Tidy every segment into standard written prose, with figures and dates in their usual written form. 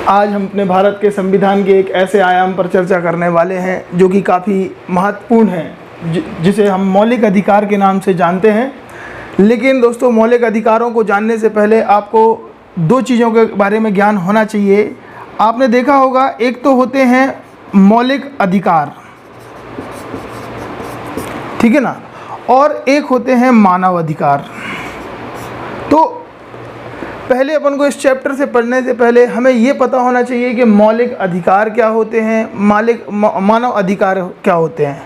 आज हम अपने भारत के संविधान के एक ऐसे आयाम पर चर्चा करने वाले हैं जो कि काफ़ी महत्वपूर्ण है, जिसे हम मौलिक अधिकार के नाम से जानते हैं। लेकिन दोस्तों, मौलिक अधिकारों को जानने से पहले आपको दो चीज़ों के बारे में ज्ञान होना चाहिए। आपने देखा होगा, एक तो होते हैं मौलिक अधिकार, ठीक है ना, और एक होते हैं मानव अधिकार। तो पहले अपन को इस चैप्टर से पढ़ने से पहले हमें ये पता होना चाहिए कि मौलिक अधिकार क्या होते हैं, मानव अधिकार क्या होते हैं,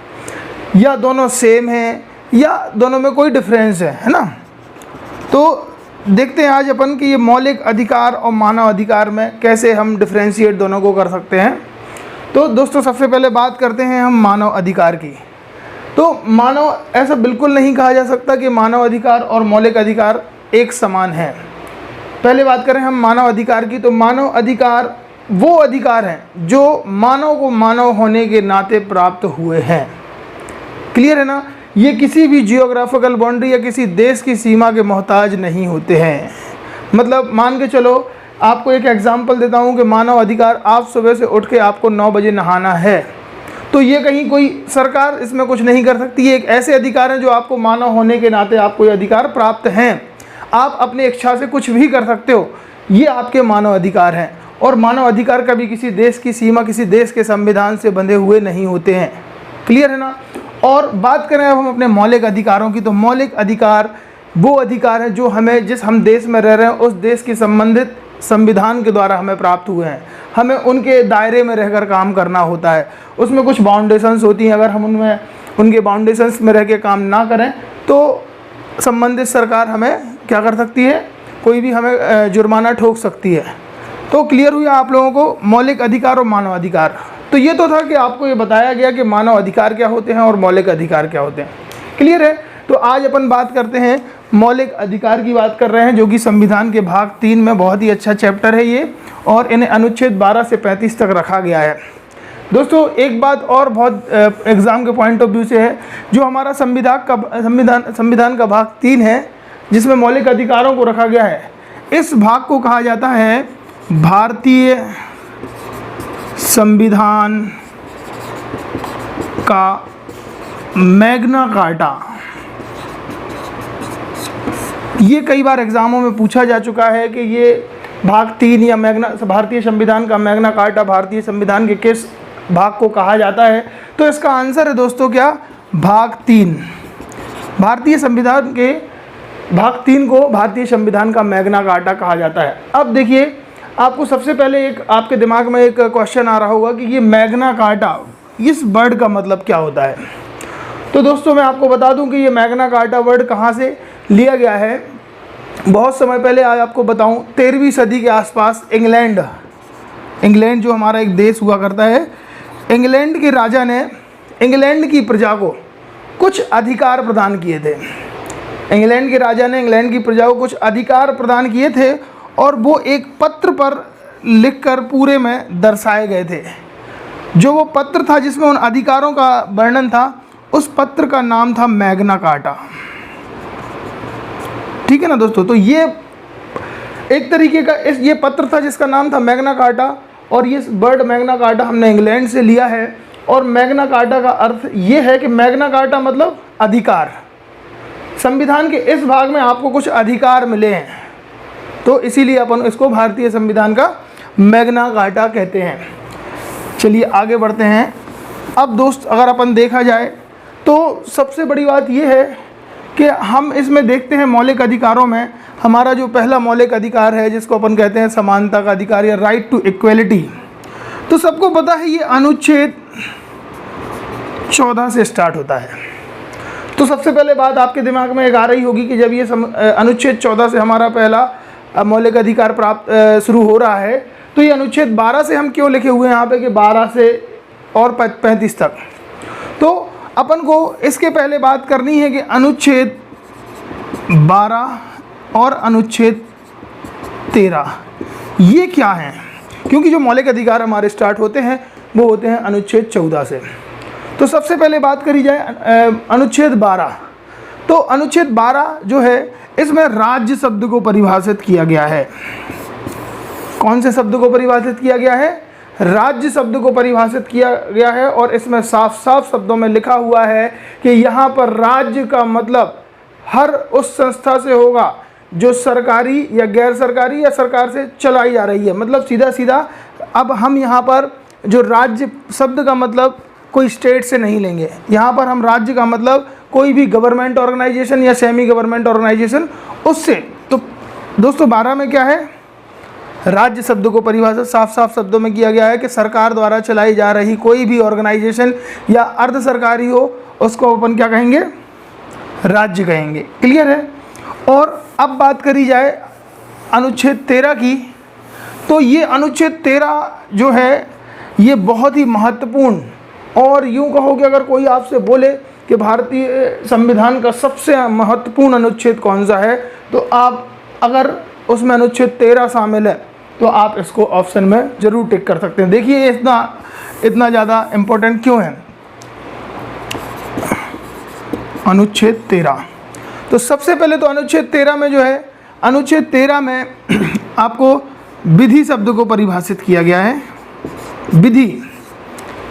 या दोनों सेम हैं या दोनों में कोई डिफरेंस है ना। तो देखते हैं आज अपन कि ये मौलिक अधिकार और मानव अधिकार में कैसे हम डिफरेंशिएट दोनों को कर सकते हैं। तो दोस्तों, सबसे पहले बात करते हैं हम मानव अधिकार की। तो मानव, ऐसा बिल्कुल नहीं कहा जा सकता कि मानव अधिकार और मौलिक अधिकार एक समान है। पहले बात करें हम मानव अधिकार की, तो मानव अधिकार वो अधिकार हैं जो मानव को मानव होने के नाते प्राप्त हुए हैं। क्लियर है ना। ये किसी भी जियोग्राफिकल बाउंड्री या किसी देश की सीमा के मोहताज नहीं होते हैं। मतलब मान के चलो, आपको एक एग्जांपल देता हूँ कि मानव अधिकार, आप सुबह से उठ के आपको 9 बजे नहाना है, तो ये कहीं कोई सरकार इसमें कुछ नहीं कर सकती। ये एक ऐसे अधिकार हैं जो आपको मानव होने के नाते आपको ये अधिकार प्राप्त हैं। आप अपनी इच्छा से कुछ भी कर सकते हो, ये आपके मानव अधिकार हैं। और मानव अधिकार कभी किसी देश की सीमा, किसी देश के संविधान से बंधे हुए नहीं होते हैं। क्लियर है ना। और बात करें अब हम अपने मौलिक अधिकारों की, तो मौलिक अधिकार वो अधिकार हैं जो हमें, जिस हम देश में रह रहे हैं उस देश की संबंधित संविधान के द्वारा हमें प्राप्त हुए हैं। हमें उनके दायरे में रहकर काम करना होता है। उसमें कुछ बाउंडेशंस होती हैं, अगर हम उनमें उनके बाउंडेशंस में रह के काम ना करें तो संबंधित सरकार हमें क्या कर सकती है, कोई भी हमें जुर्माना ठोक सकती है। तो क्लियर हुआ आप लोगों को मौलिक अधिकार और मानव अधिकार। तो ये तो था कि आपको ये बताया गया कि मानव अधिकार क्या होते हैं और मौलिक अधिकार क्या होते हैं। क्लियर है। तो आज अपन बात करते हैं मौलिक अधिकार की बात कर रहे हैं, जो कि संविधान के भाग 3 में बहुत ही अच्छा चैप्टर है ये, और इन्हें अनुच्छेद 12 से 35 तक रखा गया है। दोस्तों, एक बात और बहुत एग्ज़ाम के पॉइंट ऑफ व्यू से है, जो हमारा संविधान का भाग 3 है जिसमें मौलिक अधिकारों को रखा गया है, इस भाग को कहा जाता है भारतीय संविधान का मैग्ना कार्टा। ये कई बार एग्जामों में पूछा जा चुका है कि ये भाग 3 या भारतीय संविधान का मैग्ना कार्टा भारतीय संविधान के किस भाग को कहा जाता है। तो इसका आंसर है दोस्तों क्या, भाग 3। भारतीय संविधान के भाग 3 को भारतीय संविधान का मैग्ना कार्टा कहा जाता है। अब देखिए, आपको सबसे पहले एक आपके दिमाग में एक क्वेश्चन आ रहा होगा कि ये मैग्ना कार्टा, इस वर्ड का मतलब क्या होता है। तो दोस्तों, मैं आपको बता दूं कि ये मैग्ना कार्टा वर्ड कहाँ से लिया गया है। बहुत समय पहले आज आपको बताऊं, 13वीं सदी के आसपास इंग्लैंड जो हमारा एक देश हुआ करता है, इंग्लैंड के राजा ने इंग्लैंड की प्रजा को कुछ अधिकार प्रदान किए थे। इंग्लैंड के राजा ने इंग्लैंड की प्रजा को कुछ अधिकार प्रदान किए थे, और वो एक पत्र पर लिखकर पूरे में दर्शाए गए थे। जो वो पत्र था जिसमें उन अधिकारों का वर्णन था, उस पत्र का नाम था मैग्ना कार्टा। ठीक है ना दोस्तों। तो ये एक तरीके का ये पत्र था जिसका नाम था मैग्ना कार्टा, और ये वर्ड मैग्ना कार्टा हमने इंग्लैंड से लिया है। और मैग्ना कार्टा का अर्थ ये है कि मैग्ना कार्टा मतलब अधिकार। संविधान के इस भाग में आपको कुछ अधिकार मिले हैं, तो इसीलिए अपन इसको भारतीय संविधान का मैग्ना कार्टा कहते हैं। चलिए आगे बढ़ते हैं। अब दोस्त, अगर अपन देखा जाए तो सबसे बड़ी बात यह है कि हम इसमें देखते हैं मौलिक अधिकारों में हमारा जो पहला मौलिक अधिकार है, जिसको अपन कहते हैं समानता का अधिकार या राइट टू इक्वलिटी। तो सबको पता है ये अनुच्छेद 14 से स्टार्ट होता है। तो सबसे पहले बात आपके दिमाग में एक आ रही होगी कि जब ये अनुच्छेद 14 से हमारा पहला मौलिक अधिकार प्राप्त शुरू हो रहा है, तो ये अनुच्छेद 12 से हम क्यों लिखे हुए हैं यहाँ पे कि 12 से और 35 तक। तो अपन को इसके पहले बात करनी है कि अनुच्छेद 12 और अनुच्छेद 13 ये क्या हैं, क्योंकि जो मौलिक अधिकार हमारे स्टार्ट होते हैं वो होते हैं अनुच्छेद 14 से। तो सबसे पहले बात करी जाए अनुच्छेद 12। तो अनुच्छेद 12 जो है, इसमें राज्य शब्द को परिभाषित किया गया है। कौन से शब्द को परिभाषित किया गया है? राज्य शब्द को परिभाषित किया गया है। और इसमें साफ साफ शब्दों में लिखा हुआ है कि यहाँ पर राज्य का मतलब हर उस संस्था से होगा जो सरकारी या गैर सरकारी या सरकार से चलाई जा रही है। मतलब सीधा सीधा अब हम यहाँ पर जो राज्य शब्द का मतलब कोई स्टेट से नहीं लेंगे। यहाँ पर हम राज्य का मतलब कोई भी गवर्नमेंट ऑर्गेनाइजेशन या सेमी गवर्नमेंट ऑर्गेनाइजेशन उससे। तो दोस्तों 12 में क्या है? राज्य शब्द को परिभाषित साफ साफ शब्दों में किया गया है कि सरकार द्वारा चलाई जा रही कोई भी ऑर्गेनाइजेशन या अर्ध सरकारी हो उसको अपन क्या कहेंगे? राज्य कहेंगे। क्लियर है? और अब बात करी जाए अनुच्छेद 13 की, तो ये अनुच्छेद 13 जो है ये बहुत ही महत्वपूर्ण, और यूँ कहो कि अगर कोई आपसे बोले कि भारतीय संविधान का सबसे महत्वपूर्ण अनुच्छेद कौन सा है, तो आप अगर उसमें अनुच्छेद 13 शामिल है तो आप इसको ऑप्शन में ज़रूर टिक कर सकते हैं। देखिए ये इतना ज़्यादा इम्पोर्टेंट क्यों है अनुच्छेद 13। तो सबसे पहले तो अनुच्छेद 13 में जो है, अनुच्छेद 13 में आपको विधि शब्द को परिभाषित किया गया है।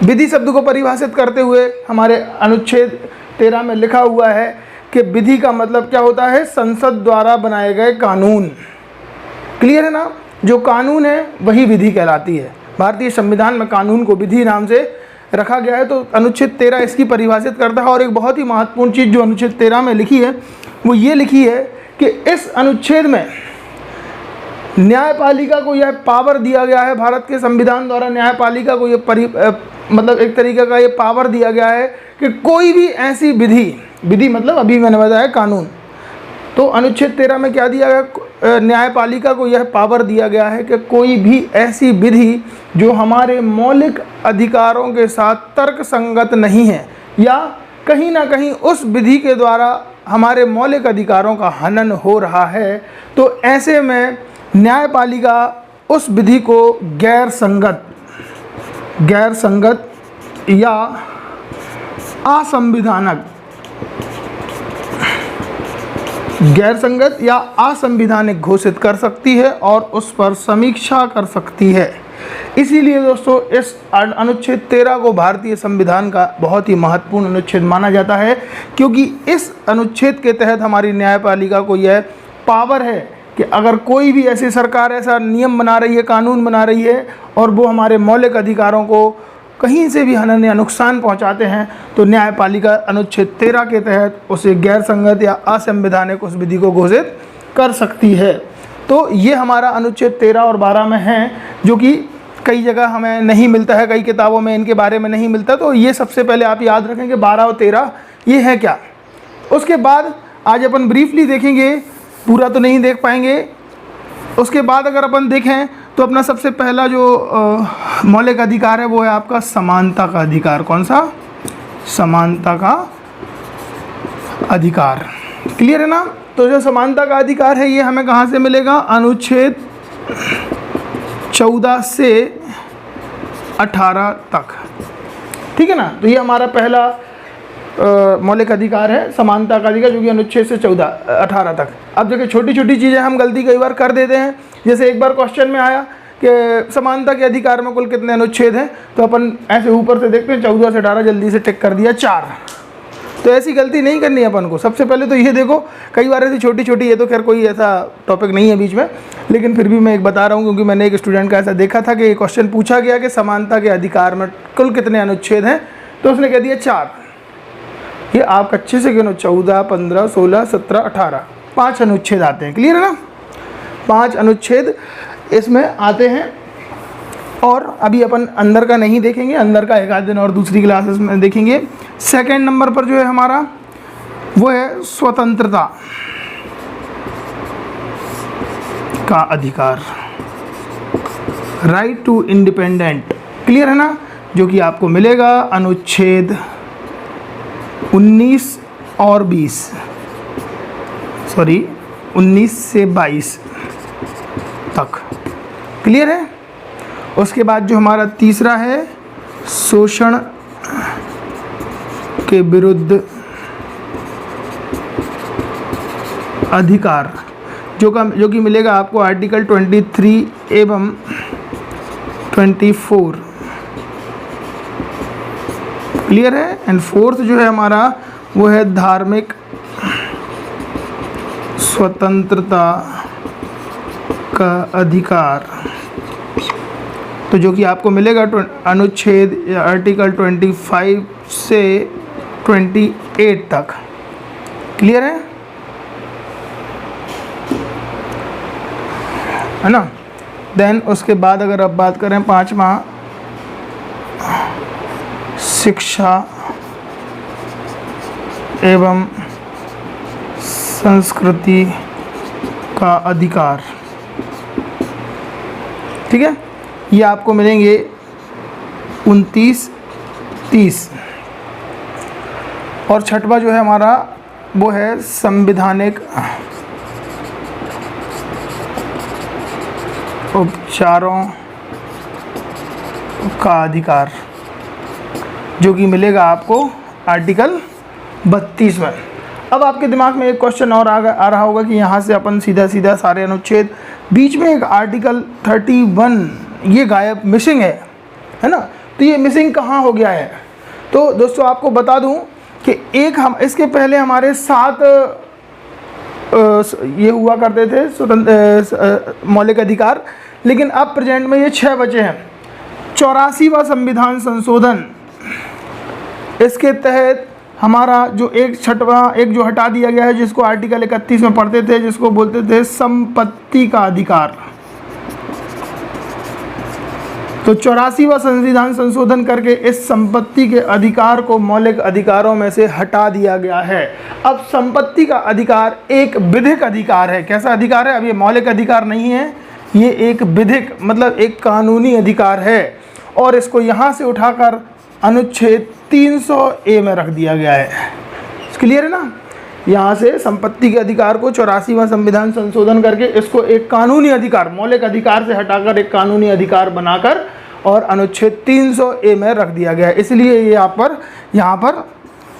विधि शब्द को परिभाषित करते हुए हमारे अनुच्छेद 13 में लिखा हुआ है कि विधि का मतलब क्या होता है? संसद द्वारा बनाए गए कानून। क्लियर है ना? जो कानून है वही विधि कहलाती है। भारतीय संविधान में कानून को विधि नाम से रखा गया है। तो अनुच्छेद 13 इसकी परिभाषित करता है। और एक बहुत ही महत्वपूर्ण चीज़ जो अनुच्छेद 13 में लिखी है वो ये लिखी है कि इस अनुच्छेद में न्यायपालिका को यह पावर दिया गया है, भारत के संविधान द्वारा न्यायपालिका को ये मतलब एक तरीके का ये पावर दिया गया है कि कोई भी ऐसी विधि मतलब अभी मैंने बताया कानून, तो अनुच्छेद 13 में क्या दिया गया? न्यायपालिका को यह पावर दिया गया है कि कोई भी ऐसी विधि जो हमारे मौलिक अधिकारों के साथ तर्क संगत नहीं है या कहीं ना कहीं उस विधि के द्वारा हमारे मौलिक अधिकारों का हनन हो रहा है, तो ऐसे में न्यायपालिका उस विधि को गैर संगत या असंवैधानिक घोषित कर सकती है और उस पर समीक्षा कर सकती है। इसीलिए दोस्तों इस अनुच्छेद 13 को भारतीय संविधान का बहुत ही महत्वपूर्ण अनुच्छेद माना जाता है, क्योंकि इस अनुच्छेद के तहत हमारी न्यायपालिका को यह पावर है कि अगर कोई भी ऐसी सरकार ऐसा नियम बना रही है, कानून बना रही है और वो हमारे मौलिक अधिकारों को कहीं से भी हनन या नुकसान पहुंचाते हैं, तो न्यायपालिका अनुच्छेद 13 के तहत उसे गैर संगत या असंवैधानिक उस विधि को घोषित कर सकती है। तो ये हमारा अनुच्छेद 13 और 12 में है, जो कि कई जगह हमें नहीं मिलता है, कई किताबों में इनके बारे में नहीं मिलता। तो ये सबसे पहले आप याद रखें कि 12 और 13 ये है क्या। उसके बाद आज अपन ब्रीफली देखेंगे, पूरा तो नहीं देख पाएंगे। उसके बाद अगर अपन देखें तो अपना सबसे पहला जो मौलिक अधिकार है वो है आपका समानता का अधिकार। कौन सा? समानता का अधिकार। क्लियर है ना? तो जो समानता का अधिकार है ये हमें कहाँ से मिलेगा? अनुच्छेद 14 से 18 तक। ठीक है ना? तो ये हमारा पहला मौलिक अधिकार है, समानता का अधिकार, जो कि अनुच्छेद से 18 तक। अब देखिए छोटी छोटी चीज़ें हम गलती कई बार कर देते हैं। जैसे एक बार क्वेश्चन में आया कि समानता के अधिकार में कुल कितने अनुच्छेद हैं, तो अपन ऐसे ऊपर से देखते हैं 14 से 18, जल्दी से टिक कर दिया 4। तो ऐसी गलती नहीं करनी है अपन को। सबसे पहले तो ये देखो, कई बार ऐसी छोटी छोटी, ये तो खैर कोई ऐसा टॉपिक नहीं है बीच में, लेकिन फिर भी मैं एक बता रहा हूँ क्योंकि मैंने एक स्टूडेंट का ऐसा देखा था कि ये क्वेश्चन पूछा गया कि समानता के अधिकार में कुल कितने अनुच्छेद हैं, तो उसने कह दिया 4। ये आप अच्छे से गिनो, 14, 15, 16, 17, 18, 5 अनुच्छेद आते हैं। क्लियर है ना? 5 अनुच्छेद इसमें आते हैं। और अभी अपन अंदर का नहीं देखेंगे, अंदर का एक आध दिन और दूसरी क्लासेस में देखेंगे। सेकंड नंबर पर जो है हमारा वो है स्वतंत्रता का अधिकार, राइट टू इंडिपेंडेंट। क्लियर है ना? जो कि आपको मिलेगा अनुच्छेद 19 और 20, सॉरी 19 से 22 तक। क्लियर है? उसके बाद जो हमारा तीसरा है शोषण के विरुद्ध अधिकार, जो कि मिलेगा आपको आर्टिकल 23 एवं 24 क्लियर है। एंड फोर्थ जो है हमारा वो है धार्मिक स्वतंत्रता का अधिकार, तो जो कि आपको मिलेगा अनुच्छेद या आर्टिकल 25 से 28 तक। क्लियर है ना। देन उसके बाद अगर आप बात करें पांचवा, शिक्षा एवं संस्कृति का अधिकार, ठीक है, ये आपको मिलेंगे 29, 30। और छठवा जो है हमारा वो है संवैधानिक उपचारों का अधिकार, जो कि मिलेगा आपको आर्टिकल 32 में। अब आपके दिमाग में एक क्वेश्चन और आ रहा होगा कि यहाँ से अपन सीधा सीधा सारे अनुच्छेद, बीच में एक आर्टिकल 31 ये गायब, मिसिंग है ना। तो ये मिसिंग कहाँ हो गया है? तो दोस्तों आपको बता दूं कि एक हम इसके पहले हमारे 7 ये हुआ करते थे स्वतंत्र मौलिक अधिकार, लेकिन अब प्रेजेंट में ये 6 बचे हैं। 84वां संविधान संशोधन, इसके तहत हमारा जो एक जो हटा दिया गया है, जिसको आर्टिकल 31 में पढ़ते थे, जिसको बोलते थे संपत्ति का अधिकार। तो 84वां संविधान संशोधन करके इस संपत्ति के अधिकार को मौलिक अधिकारों में से हटा दिया गया है। अब संपत्ति का अधिकार एक विधिक अधिकार है। कैसा अधिकार है? अब ये मौलिक अधिकार नहीं है, ये एक विधिक मतलब एक कानूनी अधिकार है, और इसको यहाँ से उठाकर अनुच्छेद 300A में रख दिया गया है। क्लियर है ना। यहाँ से संपत्ति के अधिकार को 84वां संविधान संशोधन करके इसको एक कानूनी अधिकार, मौलिक अधिकार से हटाकर एक कानूनी अधिकार बनाकर और अनुच्छेद 300A में रख दिया गया है। इसलिए ये यहाँ पर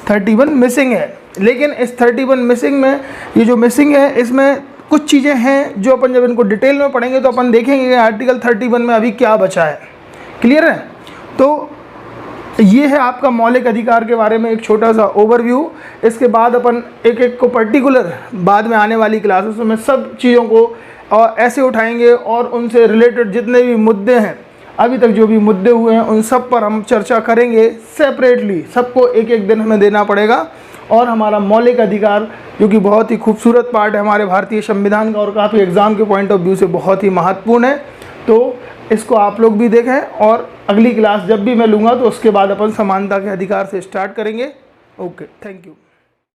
31 मिसिंग है। लेकिन इस 31 मिसिंग में, ये जो मिसिंग है इसमें कुछ चीज़ें हैं जो अपन जब इनको डिटेल में पढ़ेंगे तो अपन देखेंगे कि आर्टिकल 31 में अभी क्या बचा है। क्लियर है। तो ये है आपका मौलिक अधिकार के बारे में एक छोटा सा ओवरव्यू। इसके बाद अपन एक एक को पर्टिकुलर बाद में आने वाली क्लासेस में सब चीज़ों को और ऐसे उठाएंगे और उनसे रिलेटेड जितने भी मुद्दे हैं, अभी तक जो भी मुद्दे हुए हैं, उन सब पर हम चर्चा करेंगे सेपरेटली। सबको एक एक दिन हमें देना पड़ेगा। और हमारा मौलिक अधिकार जो कि बहुत ही खूबसूरत पार्ट है हमारे भारतीय संविधान का और काफ़ी एग्ज़ाम के पॉइंट ऑफ व्यू से बहुत ही महत्वपूर्ण है, तो इसको आप लोग भी देखें। और अगली क्लास जब भी मैं लूँगा तो उसके बाद अपन समानता के अधिकार से स्टार्ट करेंगे। Okay, thank you.